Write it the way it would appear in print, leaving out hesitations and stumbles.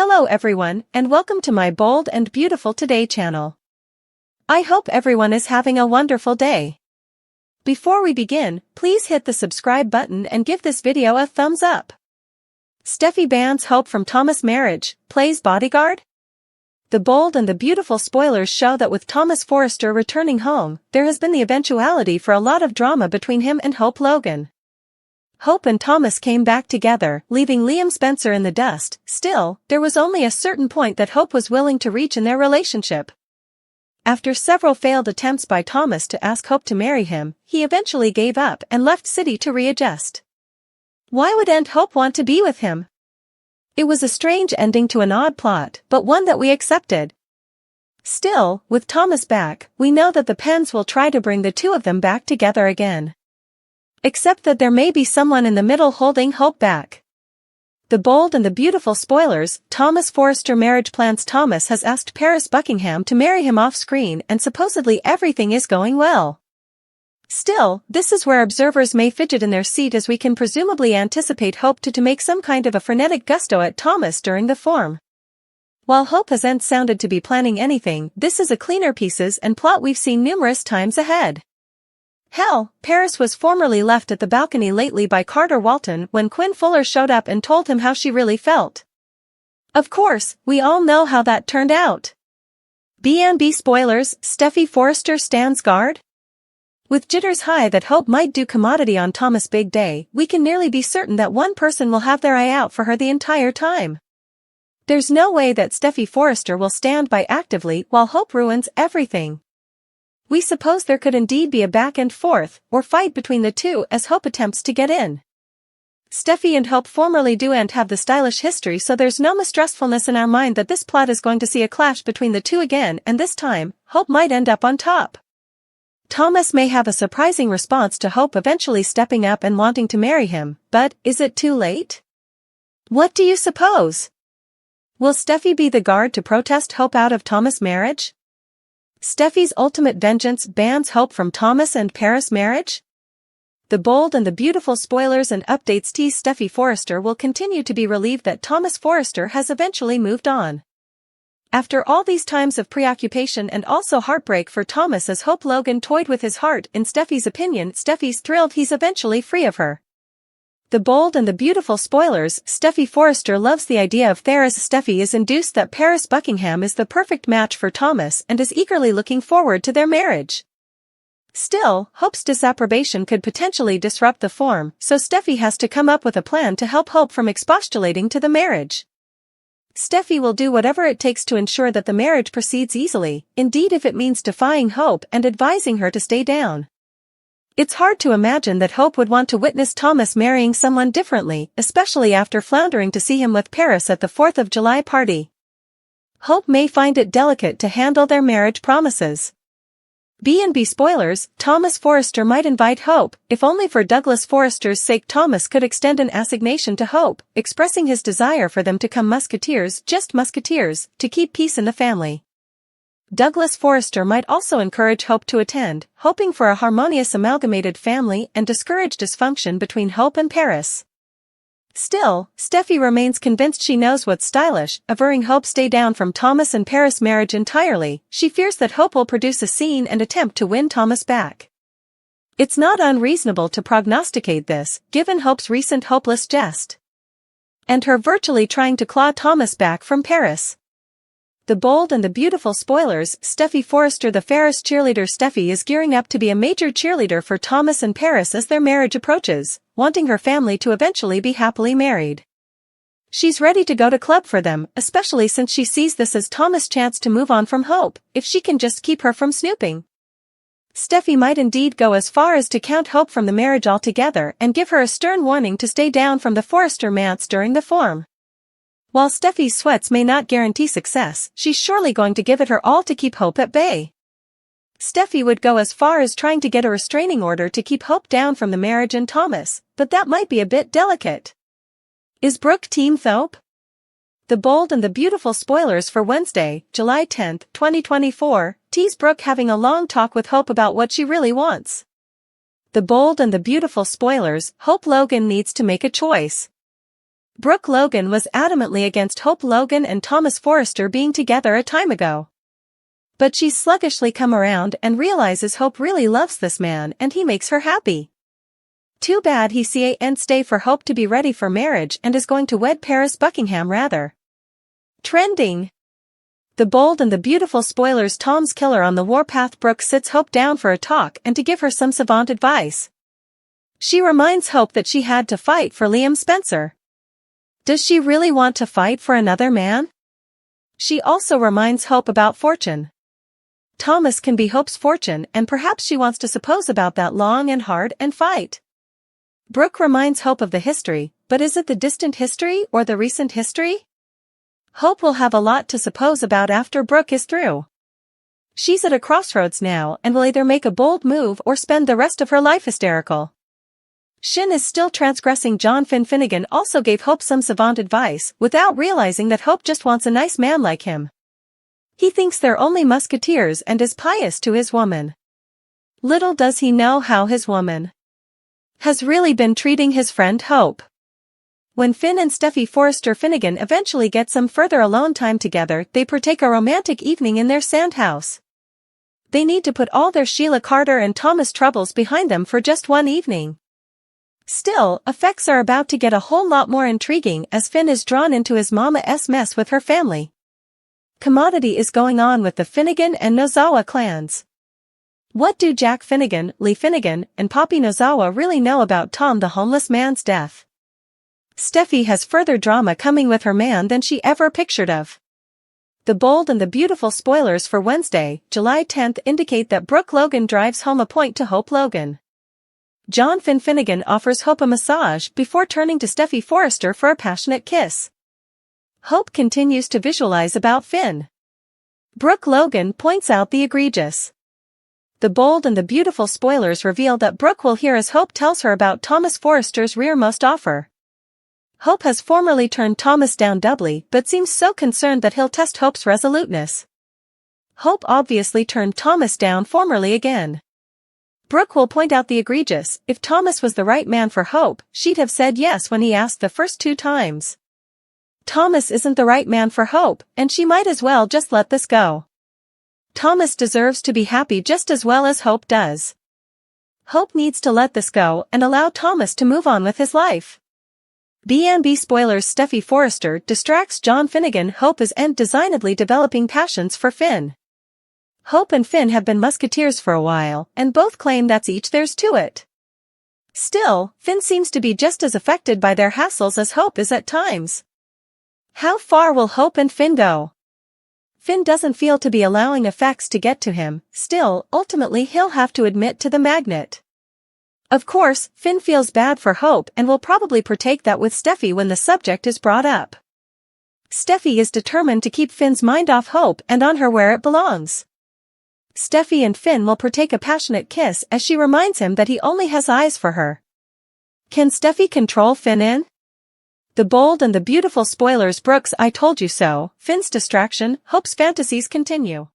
Hello everyone, and welcome to my Bold and Beautiful Today channel. I hope everyone is having a wonderful day. Before we begin, please hit the subscribe button and give this video a thumbs up. Steffy bans hope from Thomas' marriage, plays Bodyguard? The Bold and the Beautiful spoilers show that with Thomas Forrester returning home, there has been the eventuality for a lot of drama between him and Hope Logan. Hope and Thomas came back together, leaving Liam Spencer in the dust. Still, there was only a certain point that Hope was willing to reach in their relationship. After several failed attempts by Thomas to ask Hope to marry him, he eventually gave up and left City to readjust. Why would Hope want to be with him? It was a strange ending to an odd plot, but one that we accepted. Still, with Thomas back, we know that the Penns will try to bring the two of them back together again. Except that there may be someone in the middle holding Hope back. The Bold and the Beautiful spoilers, Thomas Forrester marriage plans. Thomas has asked Paris Buckingham to marry him off-screen and supposedly everything is going well. Still, this is where observers may fidget in their seat as we can presumably anticipate Hope to make some kind of a frenetic gusto at Thomas during the form. While Hope hasn't sounded to be planning anything, this is a cleaner pieces and plot we've seen numerous times ahead. Hell, Paris was formerly left at the balcony lately by Carter Walton when Quinn Fuller showed up and told him how she really felt. Of course, we all know how that turned out. B&B spoilers, Steffy Forrester stands guard? With jitters high that Hope might do commodity on Thomas' big day, we can nearly be certain that one person will have their eye out for her the entire time. There's no way that Steffy Forrester will stand by actively while Hope ruins everything. We suppose there could indeed be a back and forth, or fight between the two as Hope attempts to get in. Steffy and Hope formerly do and have the stylish history, so there's no mistrustfulness in our mind that this plot is going to see a clash between the two again, and this time, Hope might end up on top. Thomas may have a surprising response to Hope eventually stepping up and wanting to marry him, but is it too late? What do you suppose? Will Steffy be the guard to protest Hope out of Thomas' marriage? Steffy's ultimate vengeance bans Hope from Thomas and Paris' marriage? The Bold and the Beautiful spoilers and updates tease Steffy Forrester will continue to be relieved that Thomas Forrester has eventually moved on. After all these times of preoccupation and also heartbreak for Thomas as Hope Logan toyed with his heart, in Steffy's opinion, Steffy's thrilled he's eventually free of her. The Bold and the Beautiful spoilers, Steffy Forrester loves the idea of Paris. Steffy is induced that Paris Buckingham is the perfect match for Thomas and is eagerly looking forward to their marriage. Still, Hope's disapprobation could potentially disrupt the form, so Steffy has to come up with a plan to help Hope from expostulating to the marriage. Steffy will do whatever it takes to ensure that the marriage proceeds easily, indeed if it means defying Hope and advising her to stay down. It's hard to imagine that Hope would want to witness Thomas marrying someone differently, especially after floundering to see him with Paris at the 4th of July party. Hope may find it delicate to handle their marriage promises. B&B spoilers, Thomas Forrester might invite Hope, if only for Douglas Forrester's sake. Thomas could extend an assignation to Hope, expressing his desire for them to come musketeers, just musketeers, to keep peace in the family. Douglas Forrester might also encourage Hope to attend, hoping for a harmonious amalgamated family and discourage dysfunction between Hope and Paris. Still, Steffy remains convinced she knows what's stylish, averring Hope stay down from Thomas and Paris' marriage entirely. She fears that Hope will produce a scene and attempt to win Thomas back. It's not unreasonable to prognosticate this, given Hope's recent hopeless jest. And her virtually trying to claw Thomas back from Paris. The Bold and the Beautiful spoilers, Steffy Forrester the fairest cheerleader. Steffy is gearing up to be a major cheerleader for Thomas and Paris as their marriage approaches, wanting her family to eventually be happily married. She's ready to go to club for them, especially since she sees this as Thomas' chance to move on from Hope, if she can just keep her from snooping. Steffy might indeed go as far as to count Hope from the marriage altogether and give her a stern warning to stay down from the Forrester manse during the form. While Steffy's sweats may not guarantee success, she's surely going to give it her all to keep Hope at bay. Steffy would go as far as trying to get a restraining order to keep Hope down from the marriage and Thomas, but that might be a bit delicate. Is Brooke team Hope? The Bold and the Beautiful spoilers for Wednesday, July 10, 2024, tease Brooke having a long talk with Hope about what she really wants. The Bold and the Beautiful spoilers, Hope Logan needs to make a choice. Brooke Logan was adamantly against Hope Logan and Thomas Forrester being together a time ago. But she's sluggishly come around and realizes Hope really loves this man and he makes her happy. Too bad he can't stay for Hope to be ready for marriage and is going to wed Paris Buckingham rather. Trending. The Bold and the Beautiful spoilers Tom's killer on the warpath. Brooke sits Hope down for a talk and to give her some savant advice. She reminds Hope that she had to fight for Liam Spencer. Does she really want to fight for another man? She also reminds Hope about fortune. Thomas can be Hope's fortune and perhaps she wants to suppose about that long and hard and fight. Brooke reminds Hope of the history, but is it the distant history or the recent history? Hope will have a lot to suppose about after Brooke is through. She's at a crossroads now and will either make a bold move or spend the rest of her life hysterical. Shin is still transgressing. John Finnegan also gave Hope some savant advice without realizing that Hope just wants a nice man like him. He thinks they're only musketeers and is pious to his woman. Little does he know how his woman has really been treating his friend Hope. When Finn and Steffy Forrester Finnegan eventually get some further alone time together, they partake a romantic evening in their sand house. They need to put all their Sheila Carter and Thomas troubles behind them for just one evening. Still, effects are about to get a whole lot more intriguing as Finn is drawn into his mama's mess with her family. Commodity is going on with the Finnegan and Nozawa clans. What do Jack Finnegan, Lee Finnegan, and Poppy Nozawa really know about Tom the homeless man's death? Steffy has further drama coming with her man than she ever pictured of. The Bold and the Beautiful spoilers for Wednesday, July 10th indicate that Brooke Logan drives home a point to Hope Logan. John Finnegan offers Hope a massage before turning to Steffy Forrester for a passionate kiss. Hope continues to visualize about Finn. Brooke Logan points out the egregious. The Bold and the Beautiful spoilers reveal that Brooke will hear as Hope tells her about Thomas Forrester's rearmost offer. Hope has formerly turned Thomas down doubly but seems so concerned that he'll test Hope's resoluteness. Hope obviously turned Thomas down formerly again. Brooke will point out the egregious. If Thomas was the right man for Hope, she'd have said yes when he asked the first 2 times. Thomas isn't the right man for Hope, and she might as well just let this go. Thomas deserves to be happy just as well as Hope does. Hope needs to let this go and allow Thomas to move on with his life. B&B spoilers Steffy Forrester distracts John Finnegan. Hope is designedly developing passions for Finn. Hope and Finn have been musketeers for a while, and both claim that's each theirs to it. Still, Finn seems to be just as affected by their hassles as Hope is at times. How far will Hope and Finn go? Finn doesn't feel to be allowing effects to get to him, still, ultimately he'll have to admit to the magnet. Of course, Finn feels bad for Hope and will probably partake that with Steffy when the subject is brought up. Steffy is determined to keep Finn's mind off Hope and on her where it belongs. Steffy and Finn will partake a passionate kiss as she reminds him that he only has eyes for her. Can Steffy control Finn in? The Bold and the Beautiful spoilers Brooke's I told you so, Finn's distraction, Hope's fantasies continue.